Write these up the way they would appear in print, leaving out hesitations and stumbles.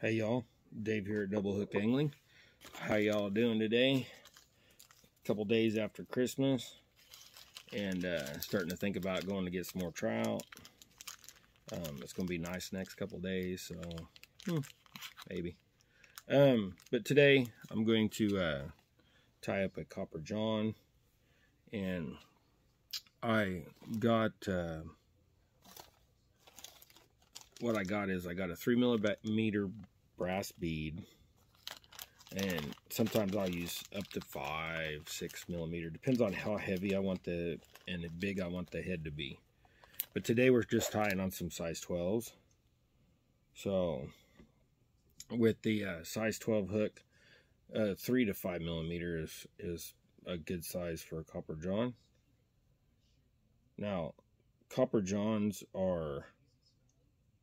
Hey y'all, Dave here at Double Hook Angling. How y'all doing today? A couple days after Christmas, and starting to think about going to get some more trout. It's going to be nice next couple days, so maybe. But today I'm going to tie up a copper john, and I got what I got is I got a 3mm brass bead, and sometimes I'll use up to 5-6 millimeter, depends on how heavy I want and how big I want the head to be. But today we're just tying on some size 12s. So with the size 12 hook, 3 to 5 millimeter is a good size for a copper john. Now, copper johns are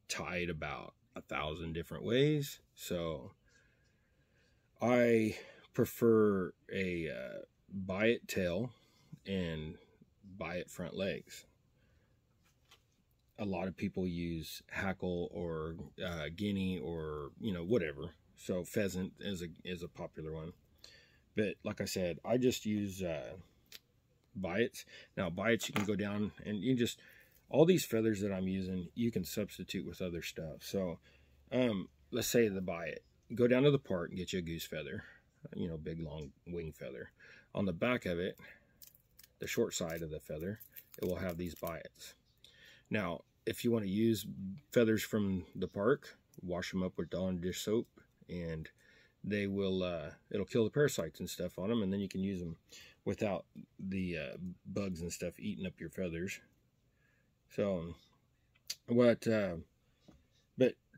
tied about 1,000 different ways, so I prefer a biot tail and biot front legs. A lot of people use hackle or guinea or whatever. So pheasant is a popular one, but like I said, I just use biots. Now biots, you can go down and you just, all these feathers that I'm using, you can substitute with other stuff. So let's say the biot, go down to the park and get you a goose feather, big long wing feather. On the back of it, the short side of the feather, it will have these biots. Now if you want to use feathers from the park, wash them up with Dawn dish soap, and they will it'll kill the parasites and stuff on them, and then you can use them without the bugs and stuff eating up your feathers. So but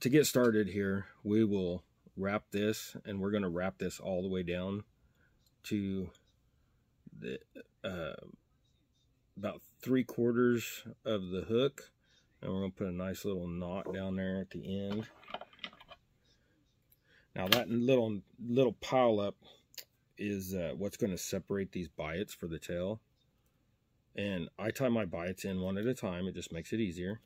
to get started here, we will wrap this, and we're going to wrap this all the way down to the about 3/4 of the hook, and we're going to put a nice little knot down there at the end. Now that little pile up is what's going to separate these biots for the tail. And I tie my biots in one at a time. It just makes it easier.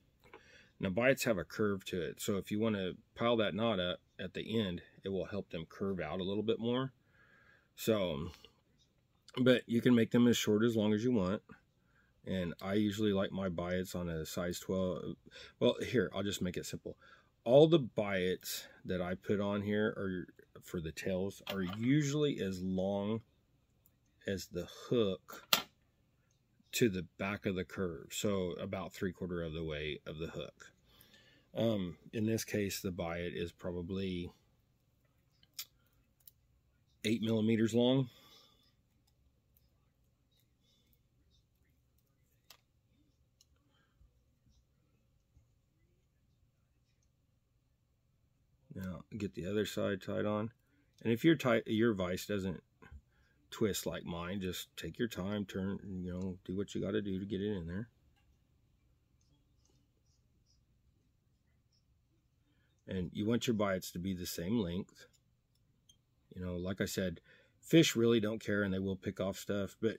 Now biots have a curve to it, so if you want to pile that knot up at the end, it will help them curve out a little bit more. So, but you can make them as short as long as you want. And I usually like my biots on a size 12. Well, here, I'll just make it simple. All the biots that I put on here are for the tails are usually as long as the hook to the back of the curve, so about 3/4 of the way of the hook. In this case, the biot is probably 8 millimeters long. Now get the other side tied on, and if your vise doesn't twist like mine, just take your time, turn, do what you got to do to get it in there. And you want your biots to be the same length. Like I said, fish really don't care, and they will pick off stuff, but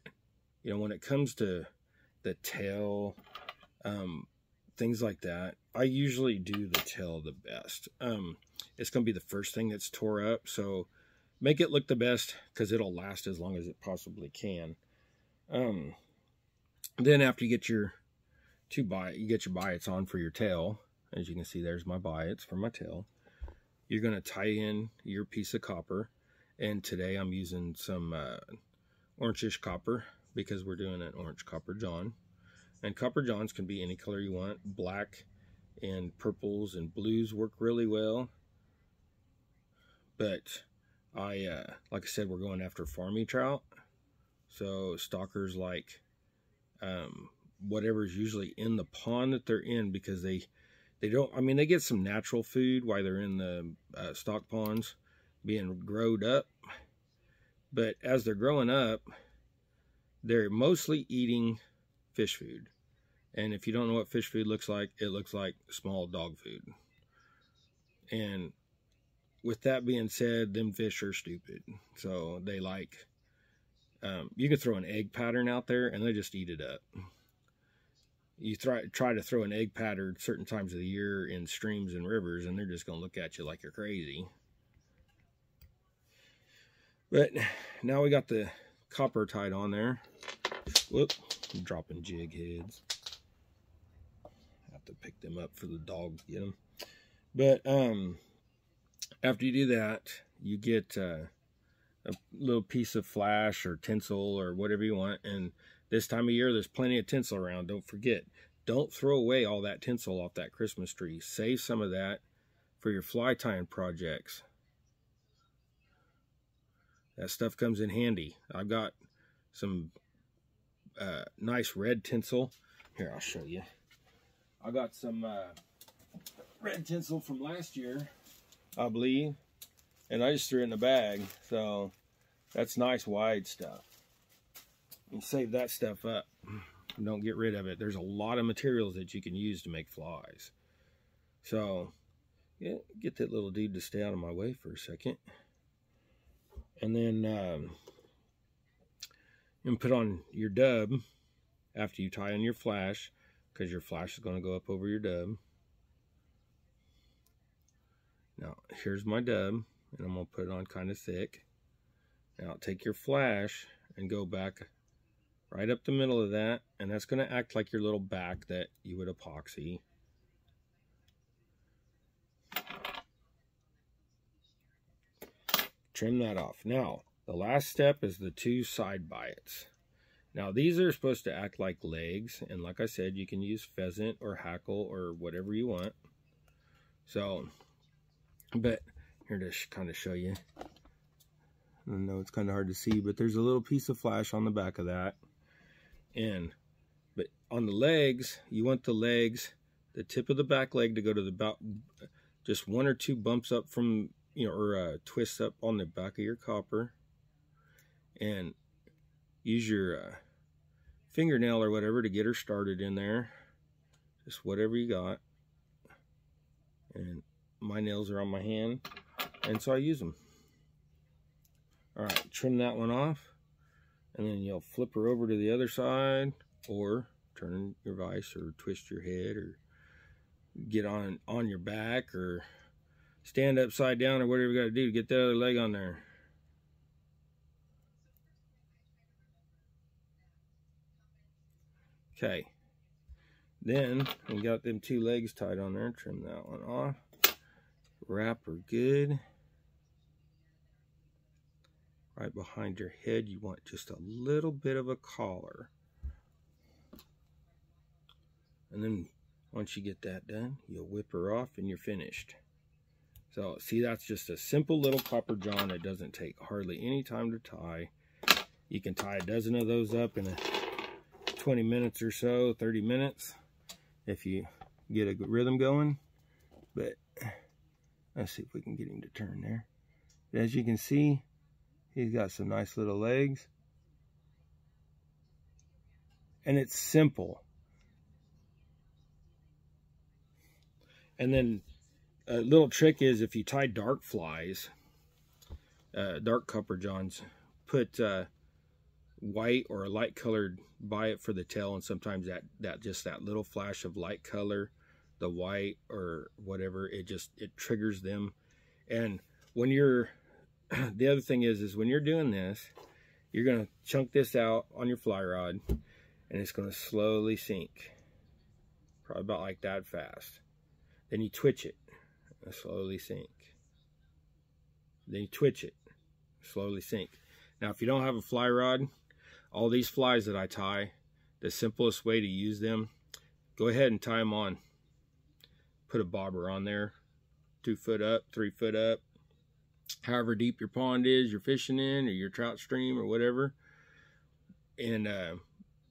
when it comes to the tail, things like that, I usually do the tail the best. It's going to be the first thing that's tore up, so make it look the best, because it'll last as long as it possibly can. Then after you get your biots on for your tail, as you can see, there's my biots for my tail. You're going to tie in your piece of copper, and today I'm using some orangish copper because we're doing an orange copper john. And copper johns can be any color you want. Black and purples and blues work really well. But like I said, we're going after farmy trout. So stalkers like whatever's usually in the pond that they're in, because they get some natural food while they're in the stock ponds being growed up. But as they're growing up, they're mostly eating fish food. And if you don't know what fish food looks like, it looks like small dog food. And with that being said, them fish are stupid. So they like, you can throw an egg pattern out there and they just eat it up. you try to throw an egg pattern certain times of the year in streams and rivers, and they're just going to look at you like you're crazy. But now we got the copper tied on there. Whoop, I'm dropping jig heads. Have to pick them up for the dog to get them. But after you do that, you get a little piece of flash or tinsel or whatever you want. And this time of year, there's plenty of tinsel around. Don't forget, don't throw away all that tinsel off that Christmas tree. Save some of that for your fly tying projects. That stuff comes in handy. I've got some nice red tinsel. Here, I'll show you. I got some red tinsel from last year, I believe, and I just threw it in a bag. So that's nice wide stuff. You save that stuff up. Don't get rid of it. There's a lot of materials that you can use to make flies. So yeah, get that little dude to stay out of my way for a second. And then and put on your dub after you tie on your flash, because your flash is going to go up over your dub. Now here's my dub, and I'm going to put it on kind of thick. Now take your flash and go back right up the middle of that, and that's going to act like your little back that you would epoxy. Trim that off. Now, the last step is the 2 side biots. Now, these are supposed to act like legs, and like I said, you can use pheasant or hackle or whatever you want. So, but here to kind of show you. I know it's kind of hard to see, but there's a little piece of flash on the back of that. But on the legs, you want the legs, the tip of the back leg to go to the just 1 or 2 bumps up from, or twists up on the back of your copper, and use your fingernail or whatever to get her started in there. Just whatever you got. And my nails are on my hand, and so I use them. All right, trim that one off, and then you'll flip her over to the other side, or turn your vise, or twist your head, or get on your back, or stand upside down, or whatever you got to do to get the other leg on there. Okay, then we got them 2 legs tied on there. Trim that one off. Wrap her good. Right behind your head, you want just a little bit of a collar. And then once you get that done, you'll whip her off and you're finished. So see, that's just a simple little copper john that doesn't take hardly any time to tie. You can tie a dozen of those up in 20 minutes or so, 30 minutes, if you get a good rhythm going. But let's see if we can get him to turn there. But as you can see, he's got some nice little legs. And it's simple. And then a little trick is, if you tie dark flies, dark copper johns, put white or a light colored biot for the tail, and sometimes that little flash of light color, the white or whatever, it triggers them. And when you're the other thing is when you're doing this, you're going to chunk this out on your fly rod, and it's going to slowly sink, probably about like that fast. Then you twitch it, and slowly sink. Then you twitch it, slowly sink. Now, if you don't have a fly rod, all these flies that I tie, the simplest way to use them, go ahead and tie them on. Put a bobber on there, 2 foot up, 3 foot up, however deep your pond is you're fishing in, or your trout stream or whatever, and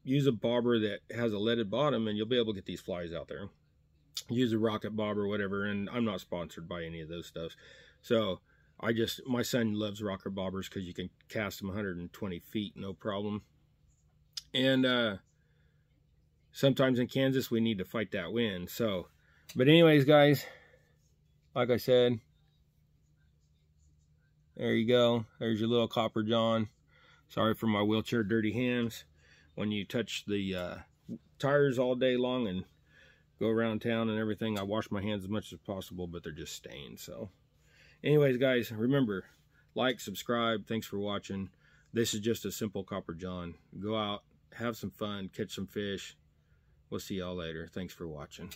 use a bobber that has a leaded bottom, and you'll be able to get these flies out there. Use a rocket bobber or whatever, and I'm not sponsored by any of those stuff. So my son loves rocket bobbers because you can cast them 120 feet no problem. And sometimes in Kansas we need to fight that wind. So, but anyways, guys, like I said, there you go. There's your little copper john. Sorry for my wheelchair dirty hands. When you touch the tires all day long and go around town and everything. I wash my hands as much as possible, but they're just stained. So anyways, guys, remember, like, subscribe. Thanks for watching. This is just a simple copper john. Go out, have some fun, catch some fish. We'll see y'all later. Thanks for watching.